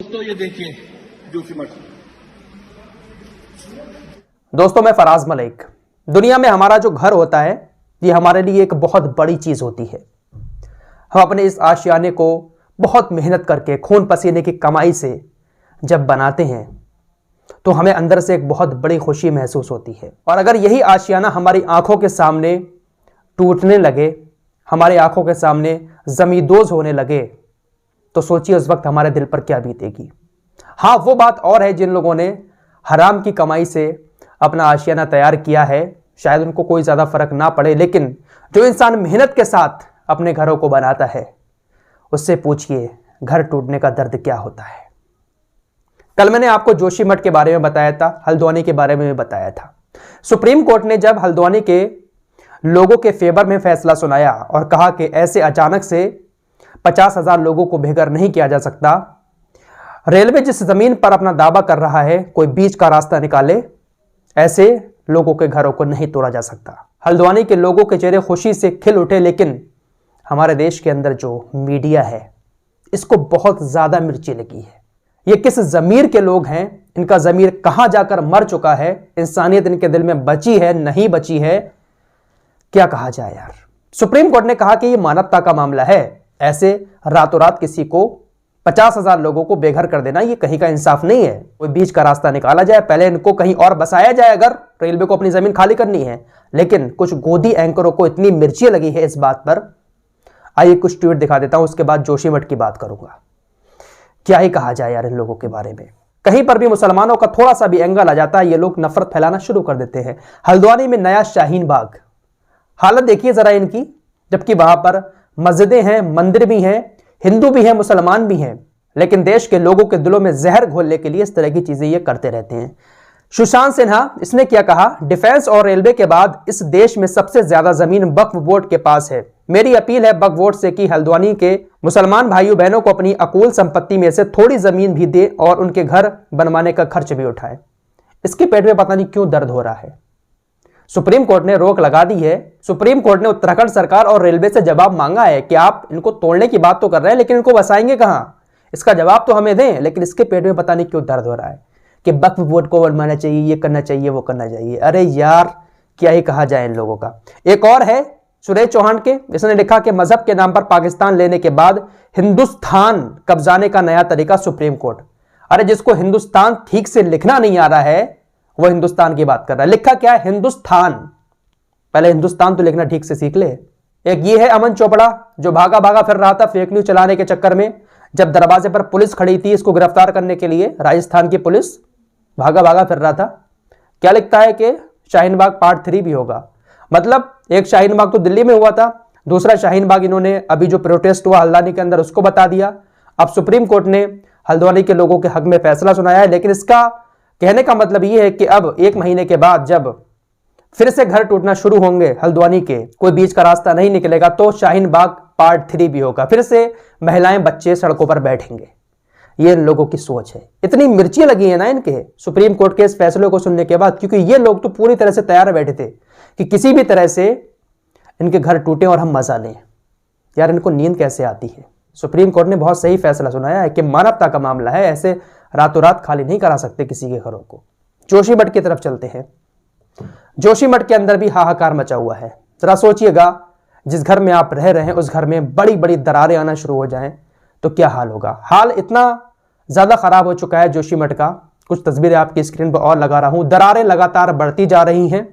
दोस्तों ये देखिए जोशीमठ। दोस्तों मैं फराज मलिक। दुनिया में हमारा जो घर होता है ये हमारे लिए एक बहुत बड़ी चीज होती है। हम अपने इस आशियाने को बहुत मेहनत करके खून पसीने की कमाई से जब बनाते हैं तो हमें अंदर से एक बहुत बड़ी खुशी महसूस होती है। और अगर यही आशियाना हमारी आंखों के सामने टूटने लगे, हमारी आंखों के सामने जमींदोज होने लगे, तो सोचिए उस वक्त हमारे दिल पर क्या बीतेगी। हाँ, वो बात और है जिन लोगों ने हराम की कमाई से अपना आशियाना तैयार किया है, शायद उनको कोई ज़्यादा फर्क ना पड़े, लेकिन जो इंसान मेहनत के साथ अपने घरों को बनाता है उससे पूछिए घर टूटने का दर्द क्या होता है। कल मैंने आपको जोशीमठ के बारे में बताया था, हल्द्वानी के बारे में भी बताया था। सुप्रीम कोर्ट ने जब हल्द्वानी के लोगों के फेवर में फैसला सुनाया और कहा कि ऐसे अचानक से 50,000 लोगों को बेघर नहीं किया जा सकता, रेलवे जिस जमीन पर अपना दावा कर रहा है कोई बीच का रास्ता निकाले, ऐसे लोगों के घरों को नहीं तोड़ा जा सकता। हल्द्वानी के लोगों के चेहरे खुशी से खिल उठे, लेकिन हमारे देश के अंदर जो मीडिया है इसको बहुत ज्यादा मिर्ची लगी है। ये किस जमीर के लोग हैं, इनका जमीर कहां जाकर मर चुका है, इंसानियत इनके दिल में बची है नहीं बची है, क्या कहा जाए यार। सुप्रीम कोर्ट ने कहा कि यह मानवता का मामला है, ऐसे रातों रात किसी को 50,000 लोगों को बेघर कर देना ये कहीं का इंसाफ नहीं है। कोई बीच का रास्ता निकाला जाए, पहले इनको कहीं और बसाया जाए अगर रेलवे को अपनी जमीन खाली करनी है। लेकिन कुछ गोदी एंकरों को इतनी मिर्ची लगी है इस बात पर। आइए कुछ ट्वीट दिखा देता हूं, उसके बाद जोशीमठ की बात करूंगा। क्या ही कहा जाए यार इन लोगों के बारे में। कहीं पर भी मुसलमानों का थोड़ा सा भी एंगल आ जाता है ये लोग नफरत फैलाना शुरू कर देते हैं। हल्द्वानी में नया शाहीन बाग, हालत देखिए जरा इनकी, जबकि वहां पर मस्जिदें हैं, मंदिर भी हैं, हिंदू भी हैं, मुसलमान भी हैं, लेकिन देश के लोगों के दिलों में जहर घोलने के लिए इस तरह की चीजें ये करते रहते हैं। सुशांत सिन्हा, इसने क्या कहा, डिफेंस और रेलवे के बाद इस देश में सबसे ज्यादा जमीन वक्फ बोर्ड के पास है। मेरी अपील है वक्फ बोर्ड से कि हल्द्वानी के मुसलमान भाइयों बहनों को अपनी अकूल संपत्ति में से थोड़ी जमीन भी दे और उनके घर बनवाने का खर्च भी उठाए। इसके पेट में पता नहीं क्यों दर्द हो रहा है। सुप्रीम कोर्ट ने रोक लगा दी है। सुप्रीम कोर्ट ने उत्तराखंड सरकार और रेलवे से जवाब मांगा है कि आप इनको तोड़ने की बात तो कर रहे हैं, लेकिन इनको बसाएंगे कहां, इसका जवाब तो हमें दें। लेकिन इसके पेट में पता नहीं क्यों दर्द हो रहा है कि वक्फ बोर्ड को बनवाना चाहिए, ये करना चाहिए, वो करना चाहिए। अरे यार क्या ही कहा जाए इन लोगों का। एक और है सुरेश चौहान के, इसने लिखा कि मजहब के नाम पर पाकिस्तान लेने के बाद हिंदुस्तान कब्जाने का नया तरीका सुप्रीम कोर्ट। अरे जिसको हिंदुस्तान ठीक से लिखना नहीं आ रहा है वो हिंदुस्तान की बात कर रहा है। लिखा क्या है, हिंदुस्तान। पहले हिंदुस्तान तो लिखना ठीक से सीख ले। एक ये है अमन चोपड़ा जो भागा भागा फिर रहा था फेक न्यूज चलाने के चक्कर में। जब दरवाजे पर पुलिस खड़ी थी इसको गिरफ्तार करने के लिए, राजस्थान की पुलिस, भागा भागा फिर रहा था। क्या लिखता है कि शाहीन बाग पार्ट 3 भी होगा। मतलब एक शाहीन बाग तो दिल्ली में हुआ था, दूसरा शाहीन बाग इन्होंने अभी जो प्रोटेस्ट हुआ हल्द्वानी के अंदर उसको बता दिया। अब सुप्रीम कोर्ट ने हल्द्वानी के लोगों के हक में फैसला सुनाया है, लेकिन इसका कहने का मतलब यह है कि अब 1 महीने के बाद जब फिर से घर टूटना शुरू होंगे हल्द्वानी के, कोई बीच का रास्ता नहीं निकलेगा, तो शाहीन बाग पार्ट 3 भी होगा। फिर से महिलाएं बच्चे सड़कों पर बैठेंगे। ये इन लोगों की सोच है। इतनी मिर्ची लगी है ना इनके सुप्रीम कोर्ट के इस फैसले को सुनने के बाद, क्योंकि ये लोग तो पूरी तरह से तैयार बैठे थे कि किसी भी तरह से इनके घर टूटे और हम मजा लें। यार इनको नींद कैसे आती है। सुप्रीम कोर्ट ने बहुत सही फैसला सुनाया है कि मानवता का मामला है, ऐसे रातों रात खाली नहीं करा सकते किसी के घरों को। जोशीमठ की तरफ चलते हैं। जोशीमठ के अंदर भी हाहाकार मचा हुआ है। जरा सोचिएगा, जिस घर में आप रह रहे हैं उस घर में बड़ी बड़ी दरारें आना शुरू हो जाएं तो क्या हाल होगा। हाल इतना ज्यादा खराब हो चुका है जोशीमठ का, कुछ तस्वीरें आपकी स्क्रीन पर और लगा रहा हूं। दरारें लगातार बढ़ती जा रही हैं।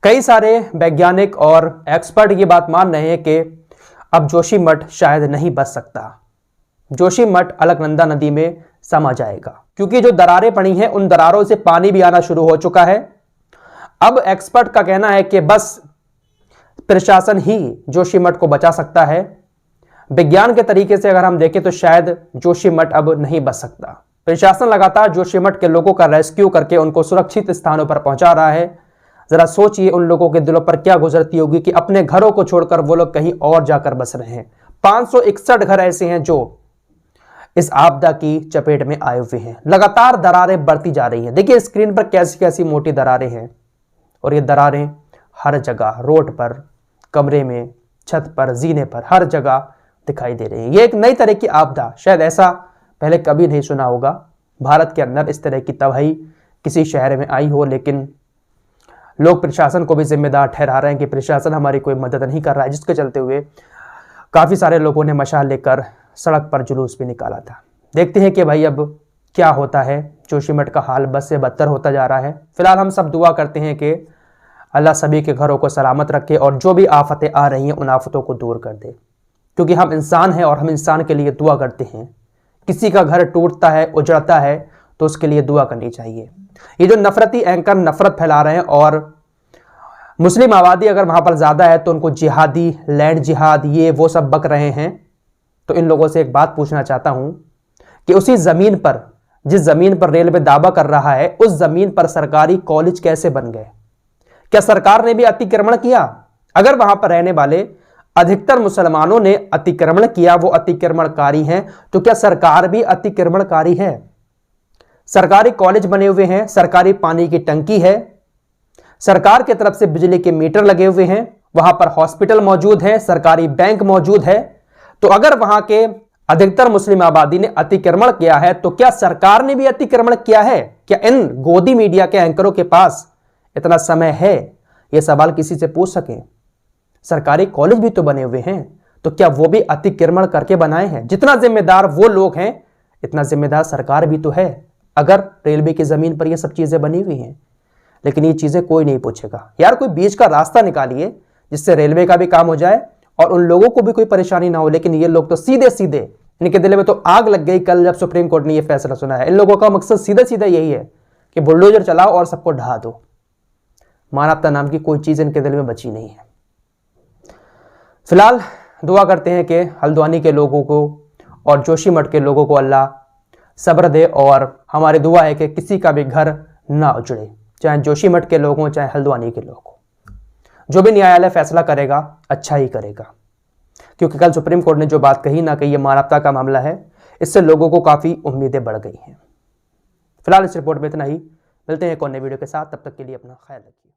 कई सारे वैज्ञानिक और एक्सपर्ट ये बात मान रहे हैं कि अब जोशीमठ शायद नहीं बच सकता। जोशीमठ अलकनंदा नदी में समा जाएगा, क्योंकि जो दरारें पड़ी हैं उन दरारों से पानी भी आना शुरू हो चुका है। अब एक्सपर्ट का कहना है कि बस प्रशासन ही जोशीमठ को बचा सकता है। विज्ञान के तरीके से अगर हम देखें तो शायद जोशीमठ अब नहीं बच सकता। प्रशासन लगातार जोशीमठ के लोगों का रेस्क्यू करके उनको सुरक्षित स्थानों पर पहुंचा रहा है। जरा सोचिए उन लोगों के दिलों पर क्या गुजरती होगी कि अपने घरों को छोड़कर वो लोग कहीं और जाकर बस रहे हैं। 561 घर ऐसे हैं जो इस आपदा की चपेट में आए हुए हैं। लगातार दरारें बढ़ती जा रही हैं। देखिए स्क्रीन पर कैसी कैसी मोटी दरारें हैं, और ये दरारें हर जगह, रोड पर, कमरे में, छत पर, जीने पर, हर जगह दिखाई दे रही है। ये एक नई तरह की आपदा, शायद ऐसा पहले कभी नहीं सुना होगा भारत के अंदर इस तरह की तबाही किसी शहर में आई हो, लेकिन लोग प्रशासन को भी जिम्मेदार ठहरा रहे हैं कि प्रशासन हमारी कोई मदद नहीं कर रहा है, जिसके चलते हुए काफ़ी सारे लोगों ने मशाल लेकर सड़क पर जुलूस भी निकाला था। देखते हैं कि भाई अब क्या होता है। जोशीमठ का हाल बद से बदतर होता जा रहा है। फिलहाल हम सब दुआ करते हैं कि अल्लाह सभी के घरों को सलामत रखे और जो भी आफतें आ रही हैं उन आफतों को दूर कर दे, क्योंकि हम इंसान हैं और हम इंसान के लिए दुआ करते हैं। किसी का घर टूटता है, उजड़ता है, तो उसके लिए दुआ करनी चाहिए। ये जो नफरती एंकर नफरत फैला रहे हैं और मुस्लिम आबादी अगर वहां पर ज़्यादा है तो उनको जिहादी, लैंड जिहाद, ये वो सब बक रहे हैं, तो इन लोगों से एक बात पूछना चाहता हूं कि उसी ज़मीन पर, जिस ज़मीन पर रेलवे दावा कर रहा है, उस ज़मीन पर सरकारी कॉलेज कैसे बन गए? क्या सरकार ने भी अतिक्रमण किया? अगर वहां पर रहने वाले अधिकतर मुसलमानों ने अतिक्रमण किया, वो अतिक्रमणकारी हैं, तो क्या सरकार भी अतिक्रमणकारी है? सरकारी कॉलेज बने हुए हैं, सरकारी पानी की टंकी है, सरकार की तरफ से बिजली के मीटर लगे हुए हैं, वहां पर हॉस्पिटल मौजूद है, सरकारी बैंक मौजूद है। तो अगर वहां के अधिकतर मुस्लिम आबादी ने अतिक्रमण किया है, तो क्या सरकार ने भी अतिक्रमण किया है? क्या इन गोदी मीडिया के एंकरों के पास इतना समय है यह सवाल किसी से पूछ सकें? सरकारी कॉलेज भी तो बने हुए हैं, तो क्या वो भी अतिक्रमण करके बनाए हैं? जितना जिम्मेदार वो लोग हैं, इतना जिम्मेदार सरकार भी तो है। अगर रेलवे की जमीन पर ये सब चीजें बनी हुई हैं, लेकिन ये चीजें कोई नहीं पूछेगा। यार कोई बीच का रास्ता निकालिए जिससे रेलवे का भी काम हो जाए और उन लोगों को भी कोई परेशानी ना हो। लेकिन ये लोग तो सीधे सीधे, इनके दिल में तो आग लग गई कल जब सुप्रीम कोर्ट ने ये फैसला सुना है। इन लोगों का मकसद सीधा सीधा यही है कि बुलडोजर चलाओ और सबको ढहा दो। मानवता नाम की कोई चीज इनके दिल में बची नहीं है। फिलहाल दुआ करते हैं कि हल्द्वानी के लोगों को और जोशीमठ के लोगों को अल्लाह सब्र दे, और हमारी दुआ है कि किसी का भी घर ना उजड़े, चाहे जोशीमठ के लोग हों चाहे हल्द्वानी के लोग हों। जो भी न्यायालय फैसला करेगा अच्छा ही करेगा, क्योंकि कल सुप्रीम कोर्ट ने जो बात कही ना कि ये मानवता का मामला है, इससे लोगों को काफ़ी उम्मीदें बढ़ गई हैं। फिलहाल इस रिपोर्ट में इतना ही। मिलते हैं एक और नए वीडियो के साथ, तब तक के लिए अपना ख्याल रखिए।